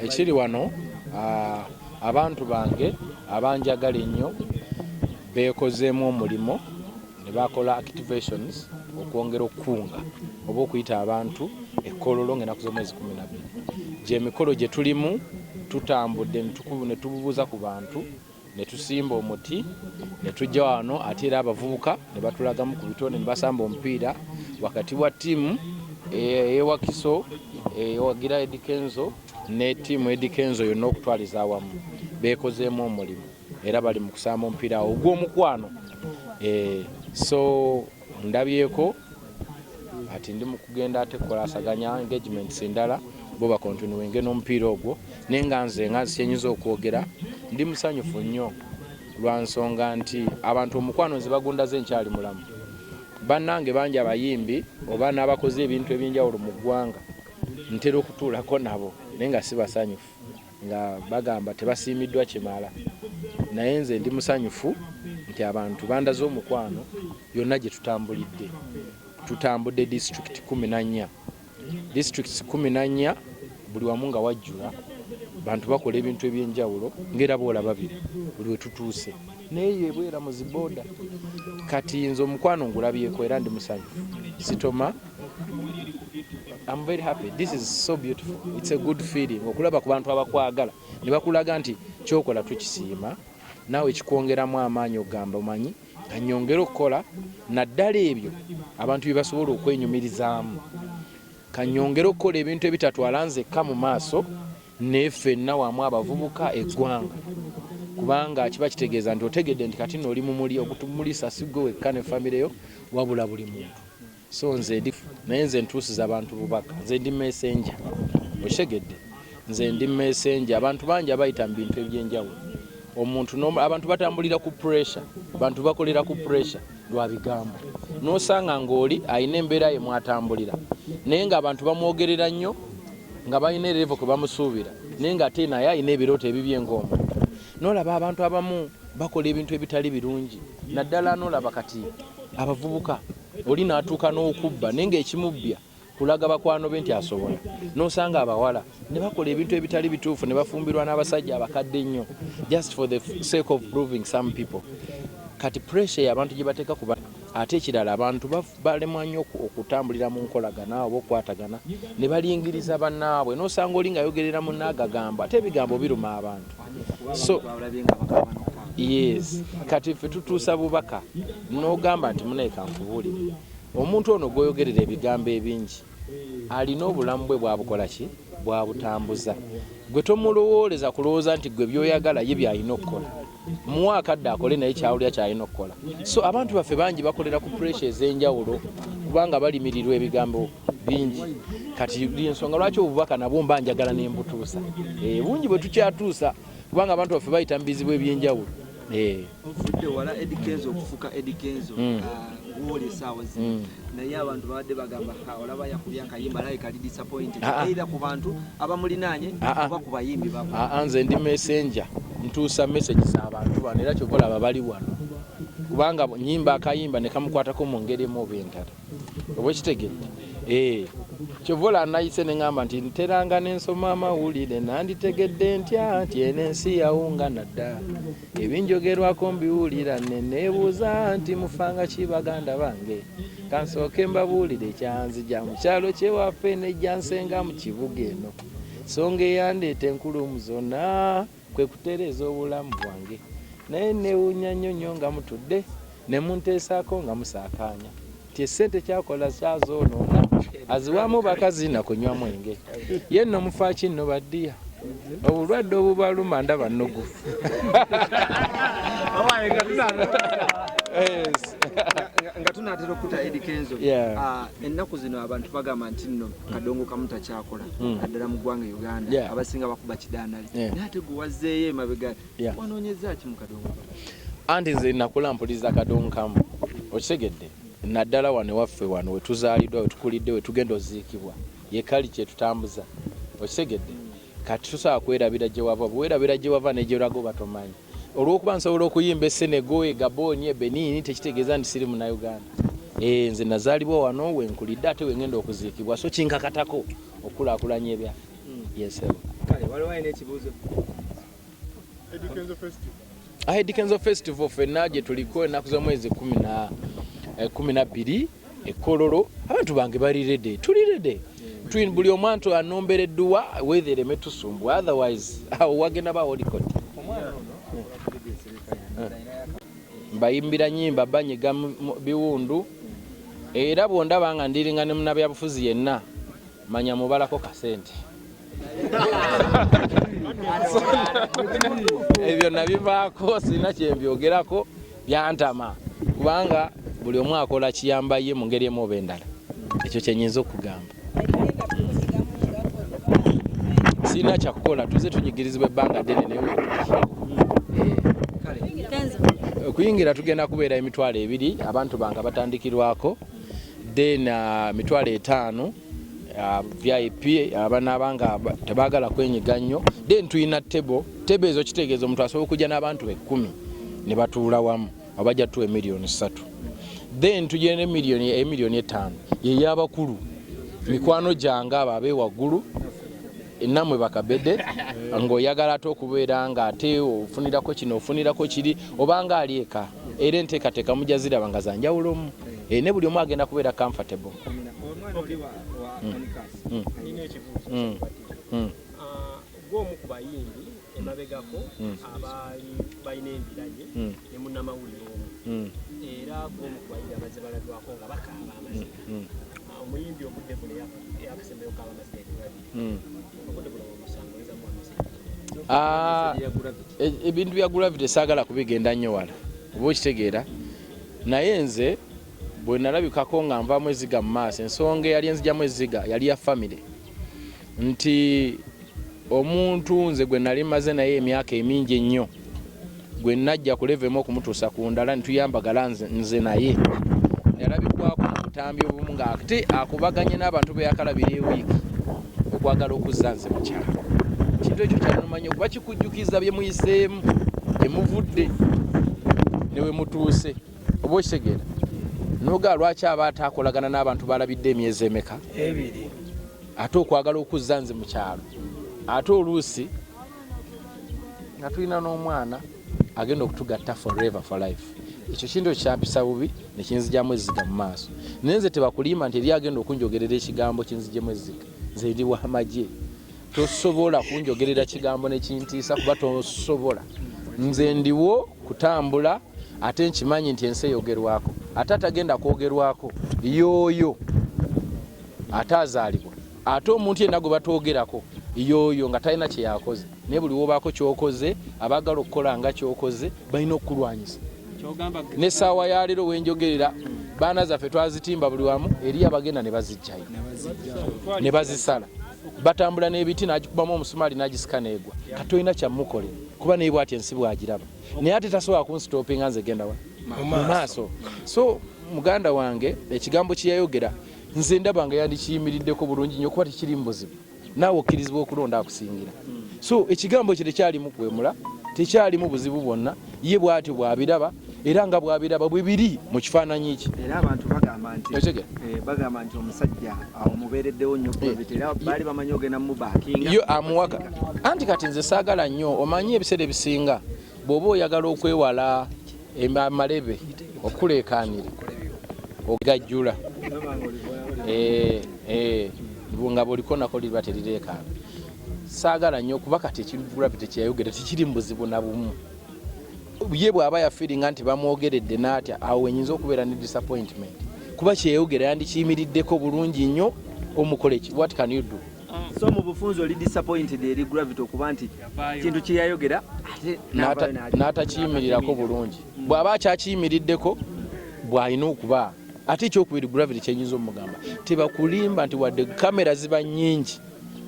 ekiri wano abantu bange abanjagala ennyo beekozeemu omulimo ne bakola activations okwongera okukunga oba okuyita abantu ekkololo ng'ennaku z'omwezi 12 gy'emikolo gye tulimu tutambudde ne tububuuza ku bantu ne tusimba omuti ne tujja wano ate era abavubuka ne batulagamu ku bitonde ne basamba omupiira wakati wa ttiimu eyewakiso ewagira Eddy Kenzo ne ttiimu Eddy Kenzo yonna okutwaliza awamu beekozeemu omulimu era bali mu kusamba omupiira ogw'omukwano. So ndabyeko ati ndi mu kugenda ate kukolasaganya engagements endala bo bakontinuwenge n'omupiira ogwo naye nga nze kyenyiza okwogera ndi musanyufu nnyo lwa nsonga nti abantu omukwano nze bagundaze nkyali mulamu. Bannange bangi abayimbi oba n'abakoze ebintu eby'enjawulo mu ggwanga ntera okutuulako nabo naye nga si basanyufu nga bagamba tebasiimiddwa kimala, naye nze ndi musanyufu nti abantu bandaze omukwano yonna gye tutambudde district 14 districts 14 buli wamu nga wajjula bantu bakola ebintu eby'enjawulo ng'era boolaba biri buli we tutuuse naye yebwera mu ziboda. Kati nze omukwano ngulabyeko era ndi musanyufu sitoma. I'm very happy. This is so beautiful. It's a good feeling. Okulaba ku bantu abakwagala ne bakulaga nti kyokola tukisiima naawe kikwongeramu amaanyi ogamba omanyi kanyongera okukola naddala ebyo abantu bye basobola okwenyumirizaamu kanyongera okukola ebintu ebitatwala nzekka mu maaso neffenna wamu abavubuka eggwanga kubanga kiba kitegeeza nti otegedde nti kati n'oli mumuli okutumulisa sigwe wekka ne famire yo wabula buli muntu. So nze naye nze ntuusiza abantu bubaka nze ndi messenger oshegedde nze ndi messenger. Abantu bangi abayita mu bintu eby'enjawulo abantu batambulira ku pressure abantu bakolera ku pressure lwa bigambo n'osanga ng'oli ayina embeera ye mwatambulira naye ng'abantu bamwogerera nnyo nga balina level kwe bamusuubira naye nga ate naye ayina ebirooto ebibye ng'omuntu. N'olaba abantu abamu bakola ebintu ebitali birungi naddala n'olaba kati abavubuka oli n'atuuka n'okubba naye ng'ekimubbya kulaga bakwano be nti asobola n'osanga abawala ne bakola ebintu ebitali bituufu ne bafumbirwa n'abasajja abakadde nnyo just for the sake of proving some people. Kati pressure abantu gye bateeka kuba ate ekirala abantu balemwa nnyo okutambulira mu nkolagana oba okukwatagana ne balingiriza bannaabwe n'osanga oli ng'ayogerera munnaagagamba ate ebigambo biruma abantu. So yes, kati ffe tutuusa bubaka n'ogamba nti muneeka nkubuulire omuntu ono gw'oyogerera ebigambo ebingi alina obulamu bwe bwabukola ki bwabutambuza gwe tomulowooleza kulowooza nti gwe byoyagala ye byalina okukola muwa akadde akole naye kyawulira kyalina okukola. So abantu baffe bangi bakolera ku pressure ez'enjawulo kubanga balimirirwa ebigambo bingi. Kati ensonga lwaki obubaka nabwo mba njagala ne mbutuusa bungi bwe tukyatuusa kubanga abantu baffe bayita mu bizibu eby'enjawulo. Ovudde wala Eddy Kenzo okufuka Eddy Kenzo gw'oli essaawa zino naye abantu babadde bagamba olaba yakubya akayimba naye kali disappointed either ku bantu abamulinaanye oba ku bayimbi babo. Nze ndi messenger ntuusa messages abantu bano era kyokolaba bali wano kubanga nyimba akayimba ne kamukwatako mu ngeri emu oba endala oba ekitegedde. Kyovola nayise ne ngamba nti nteranga n'ensoma amawulire nanditegedde ntya nti eno ensi yawungana dda ebinjogerwako mbiwulira ne neebuuza nti mufanga ki baganda bange kansooke mbabuulire kyanzija mu kyalo kyewaffe nejja nsenga mu kibuga eno songa eyandeeta enkulumu zonna kwe kutereeza obulamu bwange naye neewuunya nnyo nga mutudde ne munteesaako nga musaakaanya ti essente kyakola kyazoonoona aziwamu bakazi na kunywa mwenge ye nno mufa kinno baddiya obulwadde obubaluma ndaba nnugufu. nga tunaatera okuta Eddy Kenzo ennaku zino abantu bagamba nti nno kadongo kamu takyakola naddala mu ggwanga Uganda abasinga bakuba kidaanali naye ate gwe wazzeeyo emabega wanoonyeza ki mu kadongo? Anti nze nakula mpuliza kadongo kamu okitegedde naddala wano waffe wano we tuzaaliddwa we tukulidde we tugenda oziikibwa ye kali kye tutambuza okitegedde. Kati tusobola kwerabira gye wava bwerabira gye wava ne gye olaga oba tomanyi olw'okuba nsobola okuyimba Senegal Gabon Benin tekitegeeza nti siri munnauganda. Nze nazaalibwa wano we nkulidde ate we ngenda okuziikibwa so kinkakatako okulaakulanya ebyaffe. Yes. Kale waliwo ayina ekibuuzo. Eddy Kenzo Festival ffenna gye tuliko ennaku z'omwezi 12 Kololo, abantu bange bali ready. Tuli ready. Buli omwantu anombereddwa weethereme tusumbwa, otherwise awo wagenda ba holikot. Mbayimbira nnyimba banyiga biwundu era bwondaba nga ndiringa ne munnabyabufuzi yenna manya mubalako kasente. Ebyo nabivaako sina kyembyogerako byantama kubanga buli omu akola kiyamba ye mu ngeri emu oba endala. Ekyo kyenyinza okugamba. Sina kyakukola tuze tunyigirizibwa ebbanga ddene naye okuyingira tugenda kubeera emitwalo 2 abantu bange batandikirwako then mitwalo 5 VIP abanabanga tebagala kwenyiga nnyo then tuyina table ezo kitegeeza omuntu asobola okujja n'abantu 10 ne batuula wamu abajja tuwe miliyoni 3 then tujja ne miliyoni 5 ye y'abakulu mikwano gyange abo abeewaggulu namwe bakabedde ng'oyagala ate okubeera nga ate ofunirako kino ofunirako kiri obanga ali eka era enteekateeka mujja ziraba nga zanjawulomu ne buli omu agenda kubeera comfortable. Gwomu ku bayimbi emabegako abaali balina embiranye ne munnamawulire omu era gwomu ku bayimbi amazze balabwako nga bakaaba amaziga omuyimbi obudde buno yakasembeyo kaaba amaziga obudde buno omusangolezamu amaziga ebintu bya gravity saagala kubigenda nnyo wala oba okitegeera naye nze bwe nalabikako nga nvaamu eziga mu maaso ensonga eyali enzigyamu eziga yali ya family nti omuntu nze gwe nali maze naye emyaka emingi ennyo gwe najja ku level emu okumutuusa ku ndala nituyambagala nze naye yalabikwako mu butambi obumu nga ate akubaganye n'abantu be yakalabira ewiiki okwagala okuzza nze mu kyalo. Kintu ekyo kyanumanya okuba kikujjukiza bye muyiseemu gye muvudde ne we mutuuse oba okitegeera noga lwaki aba ataakolagana n'abantu balabidde emyezi emeka 2 ate okwagala okuzza nze mu kyalo ate oluusi nga tulina n'omwana agenda okutugatta forever for life. Ekyo kintu ekyampisa bubi ne kinzigyamu eziga mu maaso naye nze tebakulimba nti eri agenda okunjogerera ekigambo kinzigyamu eziga. Nze ndi w'amagye tosobola kunjogerera kigambo nekintiisa kuba tosobola. Nze ndiwo kutambula ate nkimanyi nti ensi eyogerwako ate atagenda kwogerwako yoyo ate azaalibwa ate omuntu yenna gwe batwogerako yoyo nga talina kye yakoze naye buli wobaako kyokoze abaagala okukola nga kyokoze balina okukulwanyisa. N'essaawa ya leero wenjogerera baana zaffe twazitimba buli wamu eri abagenda ne bazijjayo ne bazisala batambula n'ebiti n'agikubamu omusumaali n'agisika n'egwa katolina kyamukole kuba naye bw'ati ensi bw'agiraba naye ate tasobola kunstopinga nze genda wa mu maaso. So muganda wange ekigambo kye yayogera nze ndaba nga yandikiyimiriddeko bulungi nnyo kuba tekiri mu buzibu naawe okkirizibwa okulonda akusingira. So ekigambo kye tekyalimu kwemula tekyalimu buzibu bwonna ye bw'atyo bw'abiraba era nga bw'abiraba bwe biri mu kifaananyi kye. Era abantu bagamba nti omusajja omubeereddewo nnyo era baali bamanyi ogenda mubaakinga yo amuwaka anti kati nze saagala nnyo omanyi ebiseera ebisinga bw'oba oyagala okwewala amalebe okuleekaanira ogajjula nga bwoliko nako liba terireekaana. Saagala nnyo kuba kati ekigravity kyeyayogera tekiri mu buzibu na bumu. Ye bw'aba yafiiringa nti bamwogeredde n'atya awo wenyinza okubeera ne disappointment kuba kyeyayogera yandikiyimiriddeko bulungi nnyo omukole ki. What can you do? So mu bufunzo oli disappointed eri gravity okuba nti kintu kye yayogera ate n'atakiyimirirako bulungi. Bw'aba akyakiyimiriddeko bw'alina okuba ate ekyokubiri gravity kyenyinza omugamba tebakulimba nti wadde kamera ziba nnyingi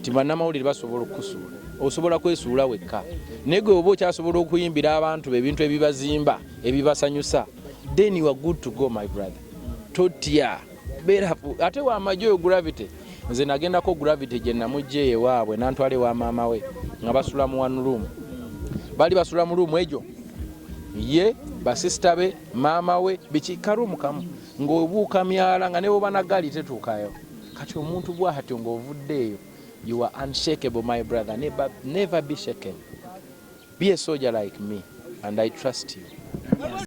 nti bannamawulire basobola okukusuula osobola kwesuula wekka naye gwe oba okyasobola okuyimbira abantu ebintu ebibazimba ebibasanyusa then you are good to go my brother. Totya ate wamagye oyo gravity nze nagendako gravity gye namugja ewaabwe nantwala ewa maama we nga basula mu one room bali basula mu room egyo ye basisita be maama we bikikarumu kamu ng'obuuka myala nga ne bwoba na gaali tetuukayo kati omuntu bw'atyo ng'ovuddeeyo, you are unshakable, my brother. Never be shaken. Be a soldier like me, and I trust you.